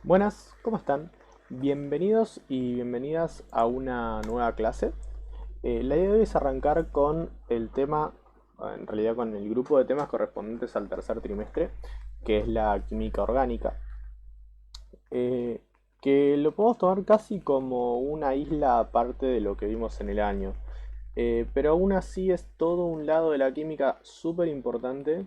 Buenas, ¿cómo están? Bienvenidos y bienvenidas a una nueva clase. La idea de hoy es arrancar con el tema, en realidad con el grupo de temas correspondientes al tercer trimestre, que es la química orgánica, eh, que lo podemos tomar casi como una isla aparte de lo que vimos en el año. Pero aún así es todo un lado de la química súper importante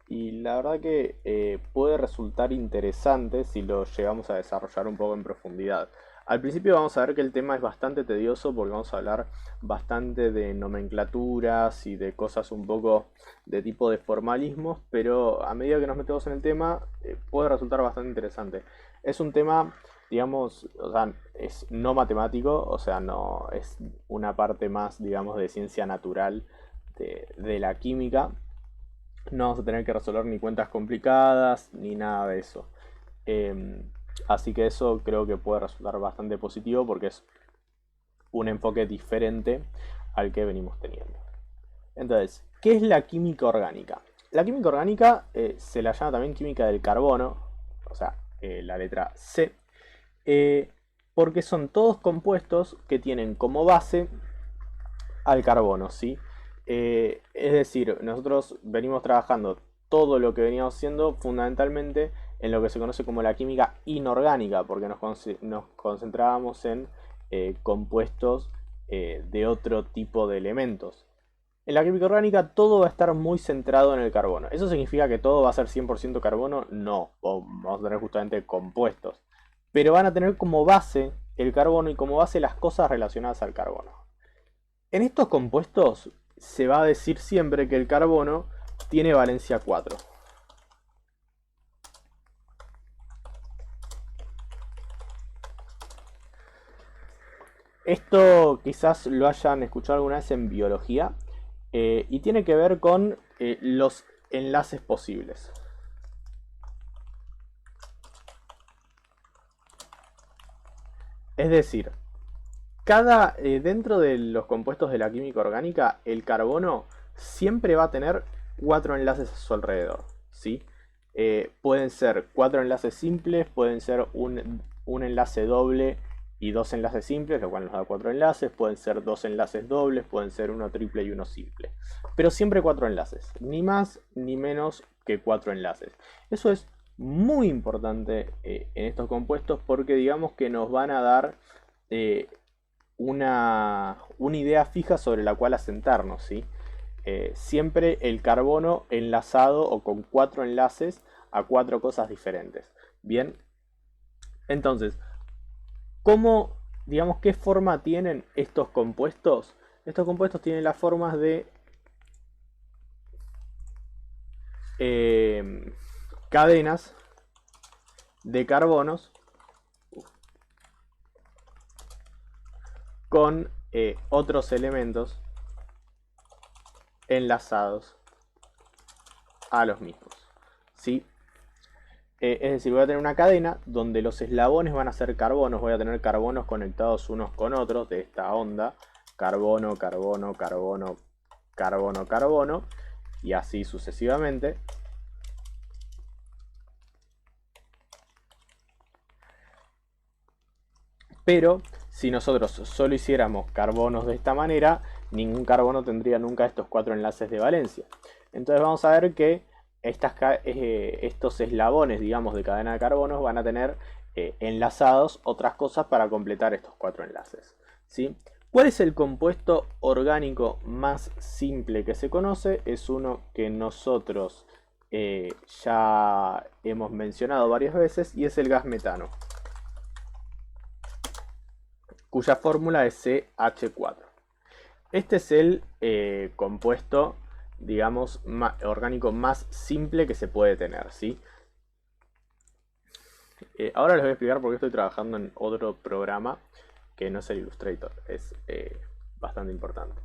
y la verdad que puede resultar interesante si lo llegamos a desarrollar un poco en profundidad. Al principio vamos a ver que el tema es bastante tedioso porque vamos a hablar bastante de nomenclaturas y de cosas un poco de tipo de formalismos, pero a medida que nos metemos en el tema puede resultar bastante interesante. Es un tema, digamos, o sea, es no matemático, o sea, no es una parte más, digamos, de ciencia natural de la química. No vamos a tener que resolver ni cuentas complicadas ni nada de eso. Em, Así que eso creo que puede resultar bastante positivo porque es un enfoque diferente al que venimos teniendo. Entonces, ¿qué es la química orgánica? La química orgánica se la llama también química del carbono, o sea, la letra C, eh, porque son todos compuestos que tienen como base al carbono, ¿sí? Es decir, nosotros venimos trabajando todo lo que veníamos haciendo fundamentalmente en lo que se conoce como la química inorgánica, porque nos concentrábamos en compuestos de otro tipo de elementos. En la química orgánica todo va a estar muy centrado en el carbono. ¿Eso significa que todo va a ser 100% carbono? No, vamos a tener justamente compuestos. Pero van a tener como base el carbono y como base las cosas relacionadas al carbono. En estos compuestos se va a decir siempre que el carbono tiene valencia 4. Esto quizás lo hayan escuchado alguna vez en biología y tiene que ver con los enlaces posibles. Es decir, dentro de los compuestos de la química orgánica, el carbono siempre va a tener cuatro enlaces a su alrededor, ¿sí? Pueden ser cuatro enlaces simples, pueden ser un enlace doble y dos enlaces simples, lo cual nos da cuatro enlaces, pueden ser dos enlaces dobles, pueden ser uno triple y uno simple. Pero siempre cuatro enlaces, ni más ni menos que cuatro enlaces. Eso es muy importante en estos compuestos porque digamos que nos van a dar eh, una idea fija sobre la cual asentarnos, ¿sí? Siempre el carbono enlazado o con cuatro enlaces a cuatro cosas diferentes. Bien, entonces, ¿cómo, digamos, qué forma tienen estos compuestos? Estos compuestos tienen las formas de eh, cadenas de carbonos con otros elementos enlazados a los mismos, ¿sí? Es decir, voy a tener una cadena donde los eslabones van a ser carbonos, voy a tener carbonos conectados unos con otros de esta onda, carbono, carbono, carbono, carbono, carbono, y así sucesivamente. Pero si nosotros solo hiciéramos carbonos de esta manera, ningún carbono tendría nunca estos cuatro enlaces de valencia. Entonces vamos a ver que estos eslabones, digamos, de cadena de carbonos van a tener enlazados otras cosas para completar estos cuatro enlaces, ¿sí? ¿Cuál es el compuesto orgánico más simple que se conoce? Es uno que nosotros ya hemos mencionado varias veces y es el gas metano, cuya fórmula es CH4. Este es el compuesto, digamos, orgánico más simple que se puede tener, ¿sí? Ahora les voy a explicar por qué estoy trabajando en otro programa que no es el Illustrator, es bastante importante.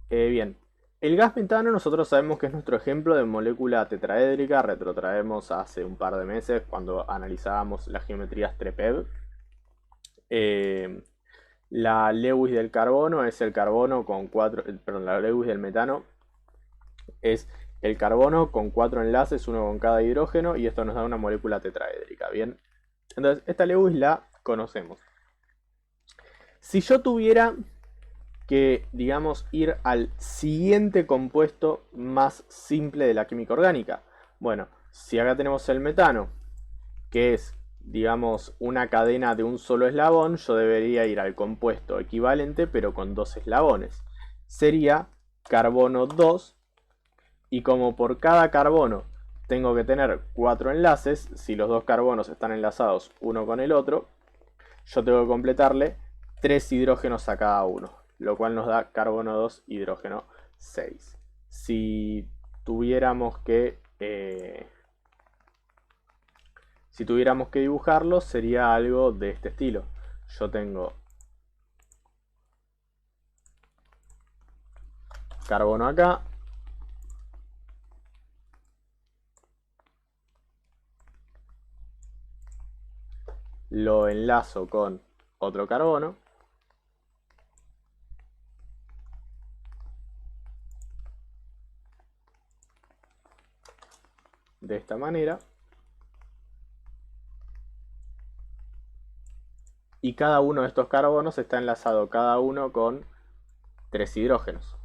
Bien, el gas metano nosotros sabemos que es nuestro ejemplo de molécula tetraédrica, retrotraemos hace un par de meses cuando analizábamos las geometrías TREPEV. La Lewis del carbono es el carbono con cuatro, perdón, la Lewis del metano es el carbono con cuatro enlaces, uno con cada hidrógeno, y esto nos da una molécula tetraédrica, ¿bien? Entonces, esta Lewis la conocemos. Si yo tuviera que, digamos, ir al siguiente compuesto más simple de la química orgánica. Bueno, si acá tenemos el metano, que es, digamos, una cadena de un solo eslabón, yo debería ir al compuesto equivalente, pero con dos eslabones. Sería carbono 2, y como por cada carbono tengo que tener 4 enlaces, si los dos carbonos están enlazados uno con el otro, yo tengo que completarle 3 hidrógenos a cada uno, lo cual nos da carbono 2, hidrógeno 6. Si tuviéramos que dibujarlo, sería algo de este estilo. Yo tengo carbono acá, lo enlazo con otro carbono, de esta manera, y cada uno de estos carbonos está enlazado cada uno con 3 hidrógenos.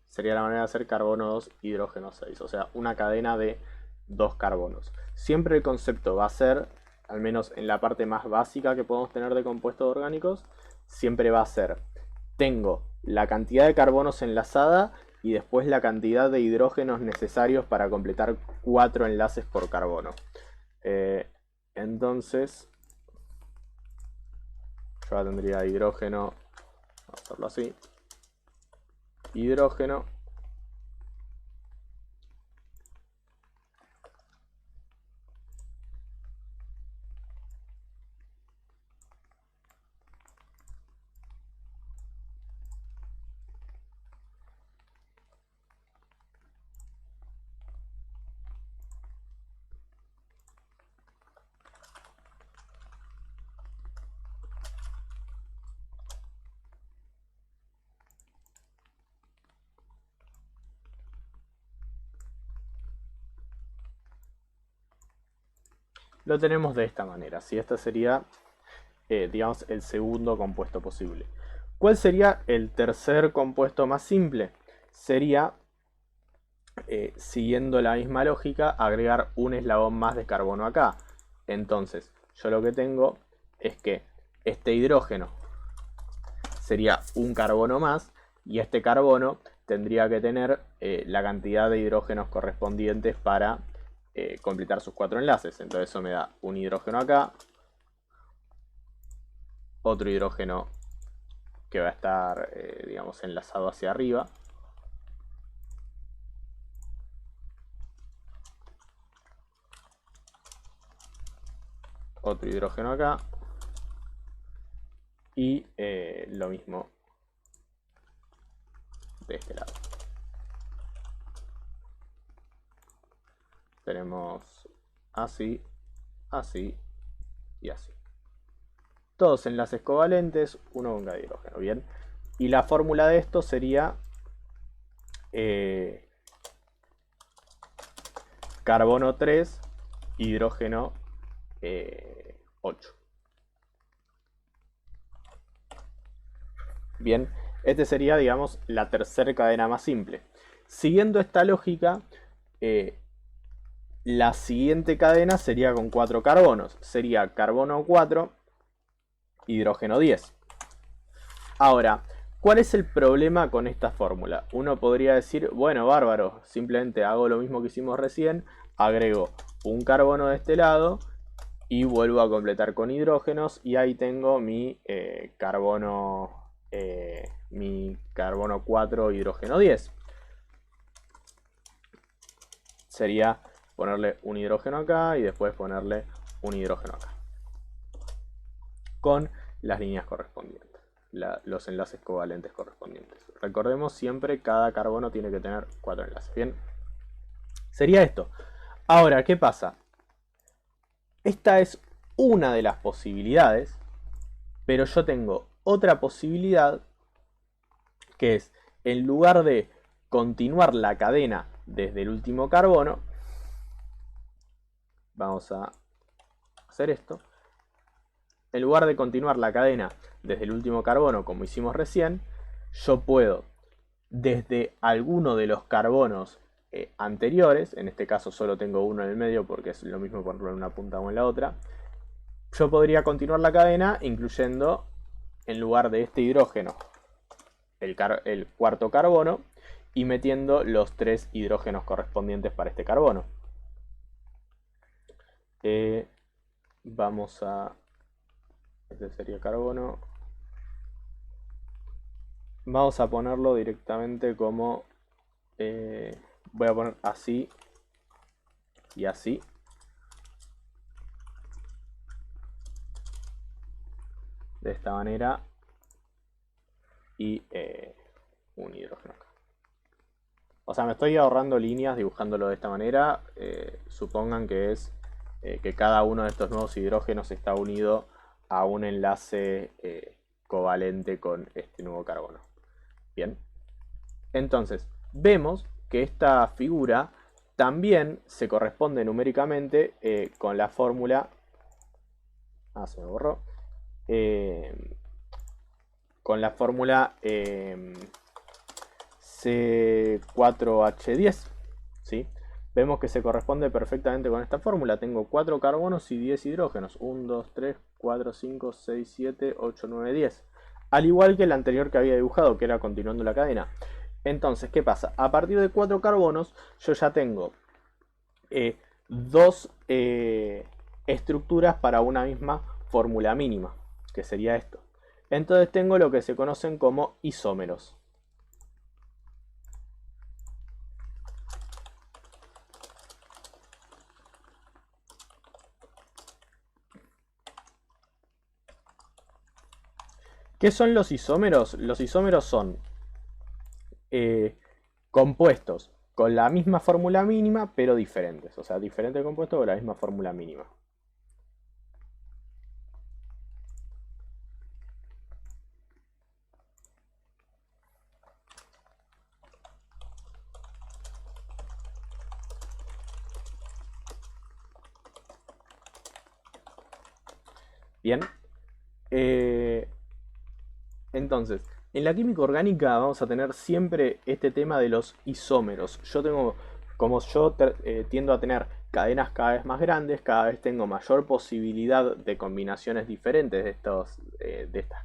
Sería la manera de hacer carbono 2, hidrógeno 6, o sea, una cadena de 2 carbonos. Siempre el concepto va a ser, al menos en la parte más básica que podemos tener de compuestos orgánicos, siempre va a ser, tengo la cantidad de carbonos enlazada y después la cantidad de hidrógenos necesarios para completar 4 enlaces por carbono. Entonces, yo tendría hidrógeno, vamos a hacerlo así, hidrógeno, lo tenemos de esta manera. Si esta sería, digamos, el segundo compuesto posible. ¿Cuál sería el tercer compuesto más simple? Sería, siguiendo la misma lógica, agregar un eslabón más de carbono acá. Entonces, yo lo que tengo es que este hidrógeno sería un carbono más, y este carbono tendría que tener la cantidad de hidrógenos correspondientes para completar sus 4 enlaces. Entonces eso me da un hidrógeno acá, otro hidrógeno que va a estar, digamos, enlazado hacia arriba, otro hidrógeno acá, y lo mismo de este lado. Tenemos así, así y así. Todos enlaces covalentes, uno con cada hidrógeno. Bien. Y la fórmula de esto sería carbono 3, hidrógeno 8. Bien, este sería, digamos, la tercera cadena más simple. Siguiendo esta lógica, la siguiente cadena sería con 4 carbonos. Sería carbono 4, hidrógeno 10. Ahora, ¿cuál es el problema con esta fórmula? Uno podría decir, bueno, bárbaro, simplemente hago lo mismo que hicimos recién, agrego un carbono de este lado y vuelvo a completar con hidrógenos, y ahí tengo mi carbono 4, hidrógeno 10. Sería ponerle un hidrógeno acá y después ponerle un hidrógeno acá, con las líneas correspondientes, los enlaces covalentes correspondientes. Recordemos siempre, cada carbono tiene que tener 4 enlaces. Bien, sería esto. Ahora, ¿qué pasa? Esta es una de las posibilidades, pero yo tengo otra posibilidad, que es en lugar de continuar la cadena desde el último carbono, vamos a hacer esto. En lugar de continuar la cadena desde el último carbono como hicimos recién, yo puedo desde alguno de los carbonos anteriores, en este caso solo tengo uno en el medio porque es lo mismo ponerlo en una punta o en la otra, yo podría continuar la cadena incluyendo en lugar de este hidrógeno el cuarto carbono y metiendo los 3 hidrógenos correspondientes para este carbono. Vamos a... Este sería carbono. Vamos a ponerlo directamente como... voy a poner así y así. De esta manera. Y un hidrógeno acá. O sea, me estoy ahorrando líneas dibujándolo de esta manera. Supongan que es que cada uno de estos nuevos hidrógenos está unido a un enlace covalente con este nuevo carbono. Bien. Entonces, vemos que esta figura también se corresponde numéricamente con la fórmula... Ah, se me borró. Con la fórmula C4H10. ¿Sí? Vemos que se corresponde perfectamente con esta fórmula. Tengo 4 carbonos y 10 hidrógenos. 1, 2, 3, 4, 5, 6, 7, 8, 9, 10. Al igual que el anterior que había dibujado, que era continuando la cadena. Entonces, ¿qué pasa? A partir de 4 carbonos, yo ya tengo dos estructuras para una misma fórmula mínima, que sería esto. Entonces tengo lo que se conocen como isómeros. ¿Qué son los isómeros? Los isómeros son compuestos con la misma fórmula mínima, pero diferentes. O sea, diferentes compuestos con la misma fórmula mínima. Bien. Entonces, en la química orgánica vamos a tener siempre este tema de los isómeros. Como yo tiendo a tener cadenas cada vez más grandes, cada vez tengo mayor posibilidad de combinaciones diferentes de estas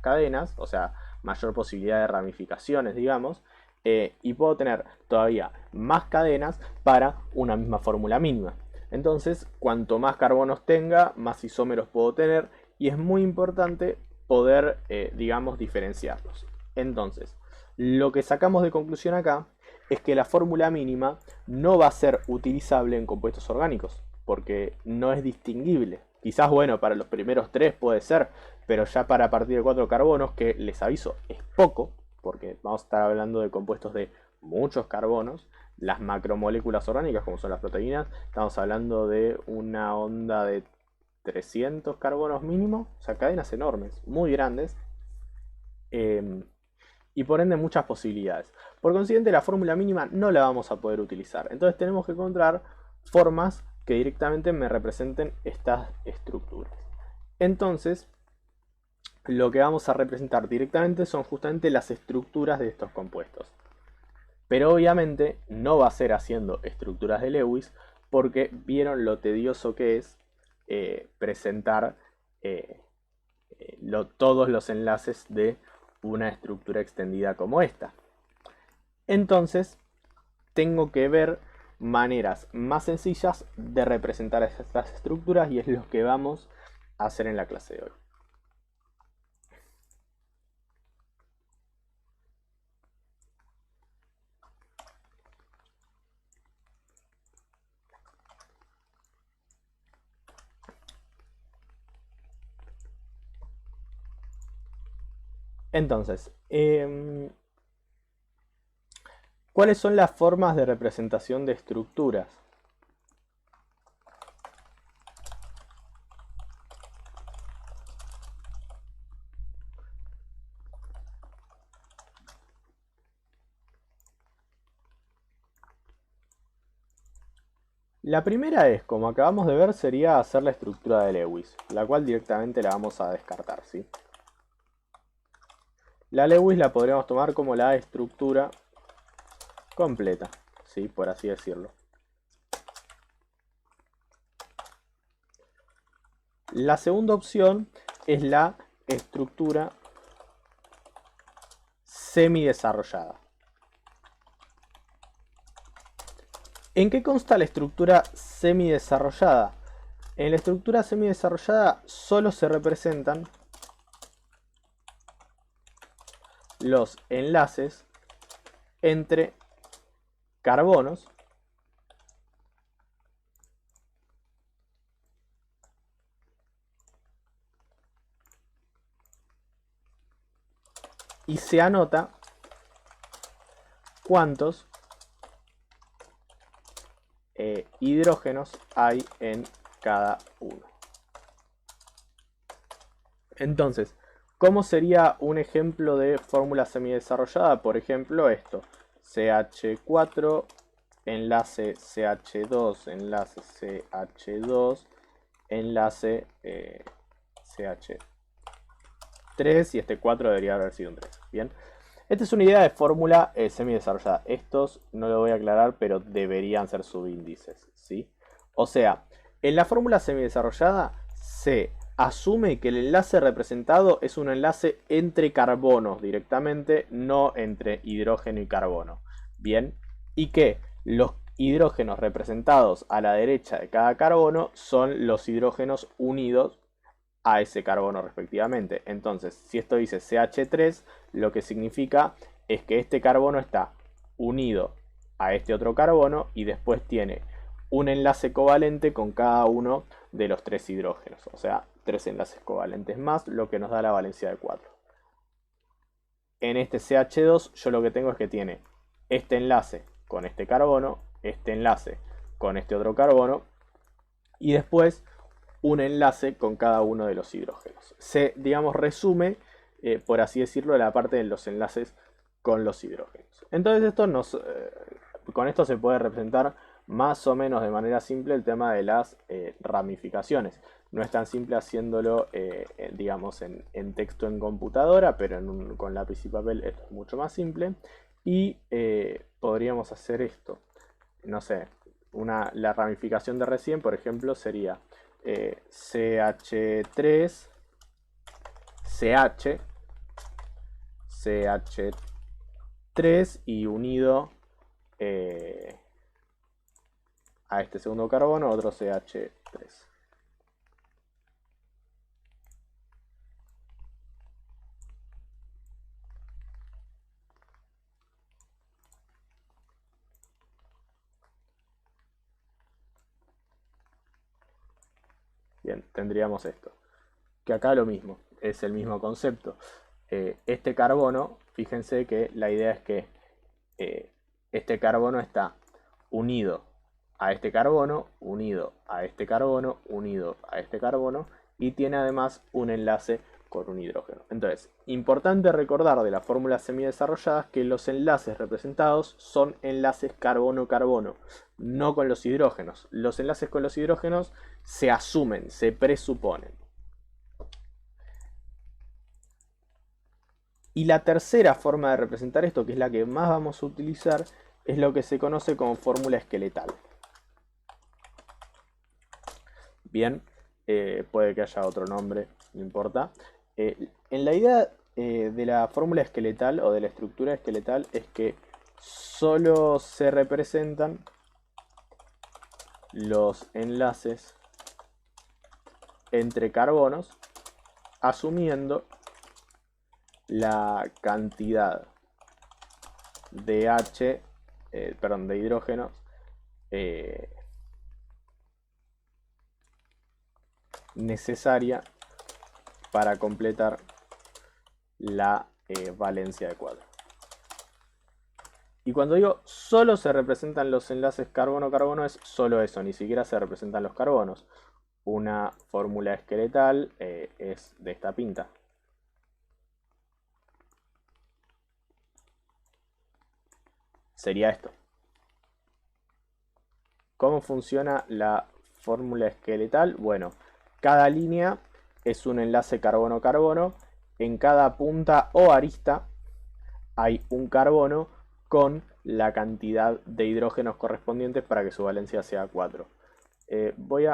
cadenas, o sea, mayor posibilidad de ramificaciones, digamos, y puedo tener todavía más cadenas para una misma fórmula mínima. Entonces, cuanto más carbonos tenga, más isómeros puedo tener, y es muy importante poder, digamos, diferenciarlos. Entonces, lo que sacamos de conclusión acá es que la fórmula mínima no va a ser utilizable en compuestos orgánicos, porque no es distinguible. Quizás, bueno, para los primeros 3 puede ser, pero ya para a partir de 4 carbonos, que les aviso, es poco, porque vamos a estar hablando de compuestos de muchos carbonos, las macromoléculas orgánicas, como son las proteínas, estamos hablando de una onda de 300 carbonos mínimo, o sea, cadenas enormes, muy grandes, y por ende muchas posibilidades. Por consiguiente, la fórmula mínima no la vamos a poder utilizar. Entonces tenemos que encontrar formas que directamente me representen estas estructuras. Entonces, lo que vamos a representar directamente son justamente las estructuras de estos compuestos. Pero obviamente no va a ser haciendo estructuras de Lewis, porque vieron lo tedioso que es presentar todos los enlaces de una estructura extendida como esta. Entonces, tengo que ver maneras más sencillas de representar estas estructuras, y es lo que vamos a hacer en la clase de hoy. Entonces, ¿cuáles son las formas de representación de estructuras? La primera es, como acabamos de ver, sería hacer la estructura de Lewis, la cual directamente la vamos a descartar, ¿sí? La Lewis la podríamos tomar como la estructura completa, ¿sí? Por así decirlo. La segunda opción es la estructura semidesarrollada. ¿En qué consta la estructura semidesarrollada? En la estructura semidesarrollada solo se representan los enlaces entre carbonos y se anota cuántos hidrógenos hay en cada uno. Entonces, ¿cómo sería un ejemplo de fórmula semidesarrollada? Por ejemplo, esto: CH4, enlace CH2, enlace CH2, enlace CH3, y este 4 debería haber sido un 3. Bien, esta es una idea de fórmula semidesarrollada. Estos no lo voy a aclarar, pero deberían ser subíndices, ¿sí? O sea, en la fórmula semidesarrollada se asume que el enlace representado es un enlace entre carbonos directamente, no entre hidrógeno y carbono. Bien, y que los hidrógenos representados a la derecha de cada carbono son los hidrógenos unidos a ese carbono respectivamente. Entonces, si esto dice CH3, lo que significa es que este carbono está unido a este otro carbono y después tiene un enlace covalente con cada uno de los tres hidrógenos. O sea, tres enlaces covalentes más, lo que nos da la valencia de 4. En este CH2 yo lo que tengo es que tiene este enlace con este carbono, este enlace con este otro carbono y después un enlace con cada uno de los hidrógenos. Se, digamos, resume, por así decirlo, la parte de los enlaces con los hidrógenos. Entonces con esto se puede representar más o menos de manera simple el tema de las ramificaciones. No es tan simple haciéndolo, digamos, en texto en computadora, pero con lápiz y papel esto es mucho más simple. Y podríamos hacer esto. No sé, la ramificación de recién, por ejemplo, sería CH3, CH, CH3 y unido a este segundo carbono otro CH3. Bien, tendríamos esto. Que acá lo mismo, es el mismo concepto. Este carbono, fíjense que la idea es que este carbono está unido a este carbono, unido a este carbono, unido a este carbono, y tiene además un enlace con un hidrógeno. Entonces, importante recordar de las fórmulas semidesarrolladas que los enlaces representados son enlaces carbono-carbono, no con los hidrógenos. Los enlaces con los hidrógenos se asumen, se presuponen. Y la tercera forma de representar esto, que es la que más vamos a utilizar, es lo que se conoce como fórmula esqueletal. Bien, puede que haya otro nombre, no importa. En la idea de la fórmula esqueletal o de la estructura esqueletal es que solo se representan los enlaces entre carbonos, asumiendo la cantidad de de hidrógenos necesaria para completar la valencia de 4. Y cuando digo solo se representan los enlaces carbono-carbono, es solo eso, ni siquiera se representan los carbonos. Una fórmula esqueletal es de esta pinta. Sería esto. ¿cómo funciona la fórmula esqueletal? Bueno, cada línea es un enlace carbono-carbono. En cada punta o arista hay un carbono con la cantidad de hidrógenos correspondientes para que su valencia sea 4. Voy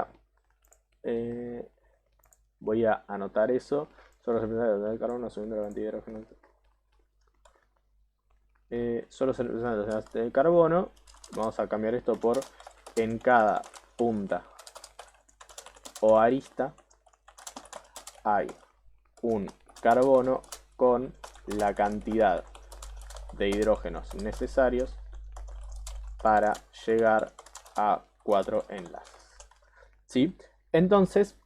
a anotar eso. Solo se representa el carbono asumiendo la cantidad de hidrógeno. Solo se representa el carbono. Vamos a cambiar esto por en cada punta o arista hay un carbono con la cantidad de hidrógenos necesarios para llegar a 4 enlaces. ¿Sí? Entonces,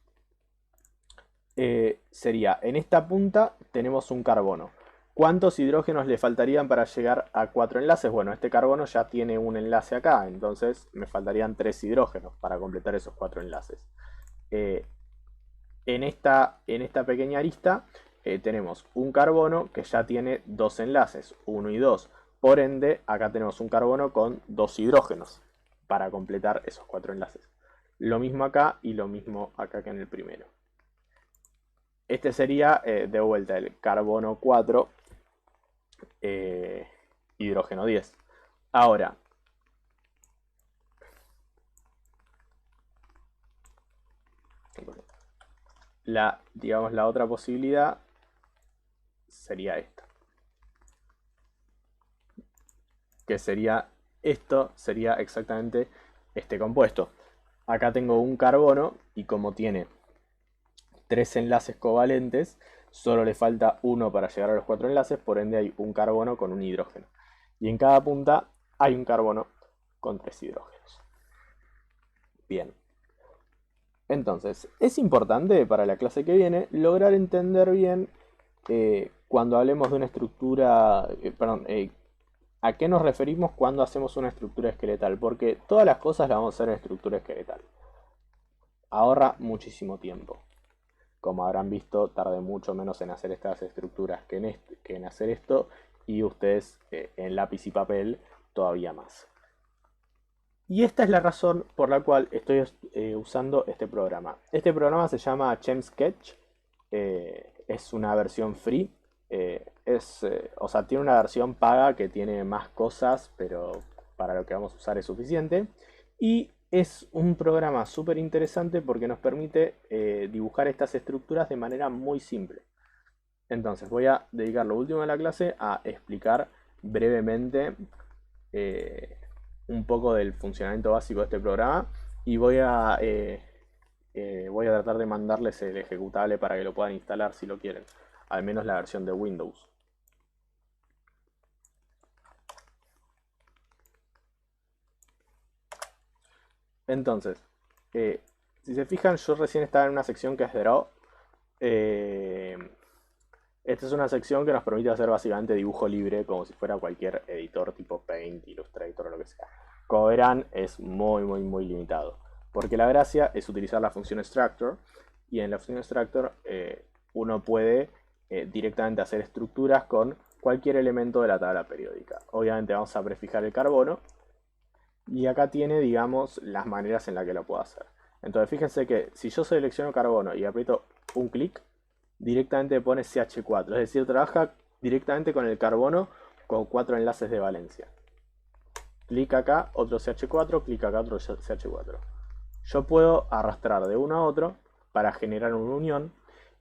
sería, en esta punta tenemos un carbono. ¿Cuántos hidrógenos le faltarían para llegar a 4 enlaces? Bueno, este carbono ya tiene un enlace acá, entonces me faltarían 3 hidrógenos para completar esos 4 enlaces. En esta pequeña arista tenemos un carbono que ya tiene 2 enlaces, 1 y 2. Por ende, acá tenemos un carbono con 2 hidrógenos para completar esos 4 enlaces. Lo mismo acá y lo mismo acá que en el primero. Este sería de vuelta el carbono 4, hidrógeno 10. Ahora, digamos, la otra posibilidad sería esta. Que sería, esto sería exactamente este compuesto. Acá tengo un carbono y como tiene 3 enlaces covalentes, solo le falta uno para llegar a los 4 enlaces, por ende hay un carbono con un hidrógeno. Y en cada punta hay un carbono con 3 hidrógenos. Bien. Entonces, es importante para la clase que viene lograr entender bien cuando hablemos de una estructura, a qué nos referimos cuando hacemos una estructura esqueletal, porque todas las cosas las vamos a hacer en estructura esqueletal. Ahorra muchísimo tiempo. Como habrán visto, tardé mucho menos en hacer estas estructuras que en hacer esto, y ustedes en lápiz y papel todavía más. Y esta es la razón por la cual estoy usando este programa. Este programa se llama ChemSketch. Es una versión free. O sea, tiene una versión paga que tiene más cosas, pero para lo que vamos a usar es suficiente. Y es un programa súper interesante porque nos permite dibujar estas estructuras de manera muy simple. Entonces voy a dedicar lo último de la clase a explicar brevemente un poco del funcionamiento básico de este programa y voy a tratar de mandarles el ejecutable para que lo puedan instalar si lo quieren, al menos la versión de Windows. Entonces, si se fijan, yo recién estaba en una sección que es Draw. Esta es una sección que nos permite hacer básicamente dibujo libre, como si fuera cualquier editor tipo Paint, Illustrator o lo que sea. Como verán, es muy limitado, porque la gracia es utilizar la función Structure, y en la función Structure uno puede directamente hacer estructuras con cualquier elemento de la tabla periódica. Obviamente vamos a prefijar el carbono, y acá tiene, digamos, las maneras en las que lo puedo hacer. Entonces fíjense que si yo selecciono carbono y aprieto un clic, directamente pone CH4, es decir, trabaja directamente con el carbono con 4 enlaces de valencia. Clic acá, otro CH4, clic acá, otro CH4. Yo puedo arrastrar de uno a otro para generar una unión,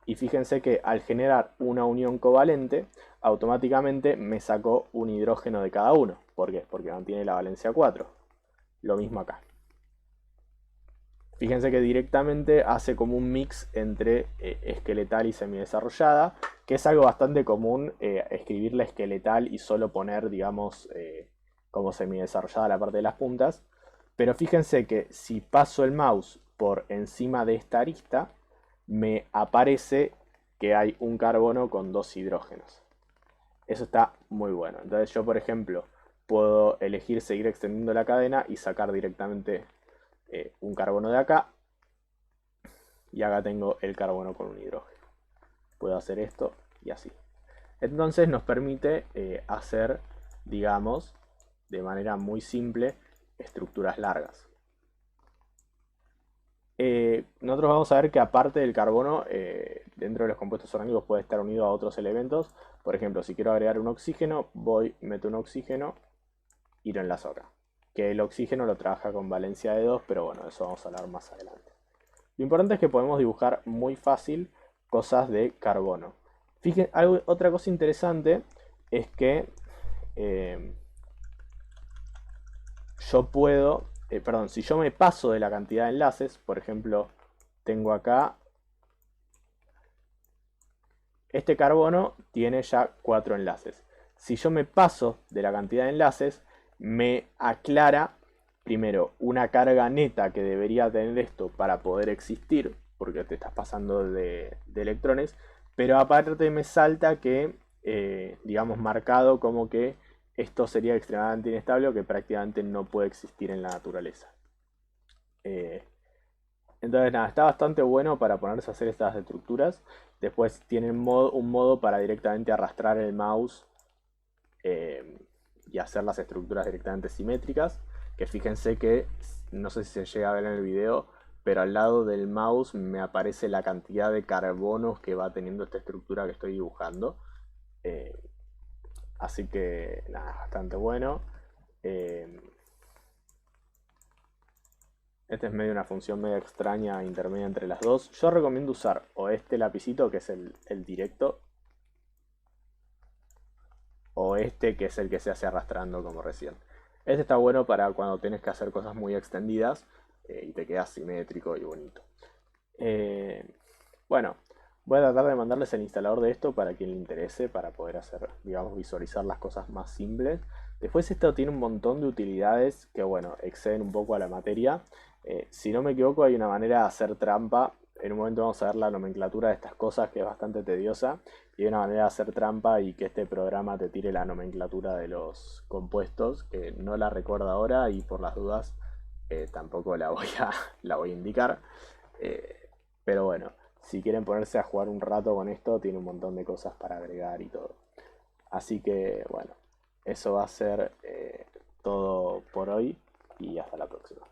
y fíjense que al generar una unión covalente, automáticamente me sacó un hidrógeno de cada uno. ¿Por qué? Porque mantiene la valencia 4. Lo mismo acá. Fíjense que directamente hace como un mix entre esqueletal y semidesarrollada, que es algo bastante común, escribir la esqueletal y solo poner, digamos, como semidesarrollada la parte de las puntas. Pero fíjense que si paso el mouse por encima de esta arista, me aparece que hay un carbono con 2 hidrógenos. Eso está muy bueno. Entonces yo, por ejemplo, puedo elegir seguir extendiendo la cadena y sacar directamente un carbono de acá, y acá tengo el carbono con un hidrógeno. Puedo hacer esto y así. Entonces nos permite hacer, digamos, de manera muy simple, estructuras largas. nosotros vamos a ver que aparte del carbono, dentro de los compuestos orgánicos puede estar unido a otros elementos. Por ejemplo, si quiero agregar un oxígeno, meto un oxígeno y lo enlazo acá. Que el oxígeno lo trabaja con valencia de 2, pero bueno, eso vamos a hablar más adelante. Lo importante es que podemos dibujar muy fácil cosas de carbono. Fíjense, otra cosa interesante es que eh, yo puedo, perdón, si yo me paso de la cantidad de enlaces, por ejemplo, tengo acá, este carbono tiene ya 4 enlaces. Si yo me paso de la cantidad de enlaces, me aclara primero una carga neta que debería tener esto para poder existir, porque te estás pasando de electrones, pero aparte me salta que, digamos, marcado como que esto sería extremadamente inestable o que prácticamente no puede existir en la naturaleza. Eh, entonces, nada, está bastante bueno para ponerse a hacer estas estructuras. Después tienen un modo para directamente arrastrar el mouse eh, y hacer las estructuras directamente simétricas. Que fíjense que, no sé si se llega a ver en el video, pero al lado del mouse me aparece la cantidad de carbonos que va teniendo esta estructura que estoy dibujando. Eh, Así que, nada, bastante bueno. Eh, Este es medio una función medio extraña, intermedia entre las dos. Yo recomiendo usar o este lapicito, que es el directo, o este, que es el que se hace arrastrando como recién. Este está bueno para cuando tienes que hacer cosas muy extendidas y te queda simétrico y bonito. Eh, bueno, voy a tratar de mandarles el instalador de esto para quien le interese, para poder hacer, digamos, visualizar las cosas más simples. Después esto tiene un montón de utilidades que, bueno, exceden un poco a la materia. Si no me equivoco, hay una manera de hacer trampa. En un momento vamos a ver la nomenclatura de estas cosas, que es bastante tediosa. Y hay una manera de hacer trampa y que este programa te tire la nomenclatura de los compuestos, que no la recuerdo ahora y por las dudas tampoco la voy a indicar. Eh, pero bueno, si quieren ponerse a jugar un rato con esto, tiene un montón de cosas para agregar y todo. Así que bueno, eso va a ser todo por hoy y hasta la próxima.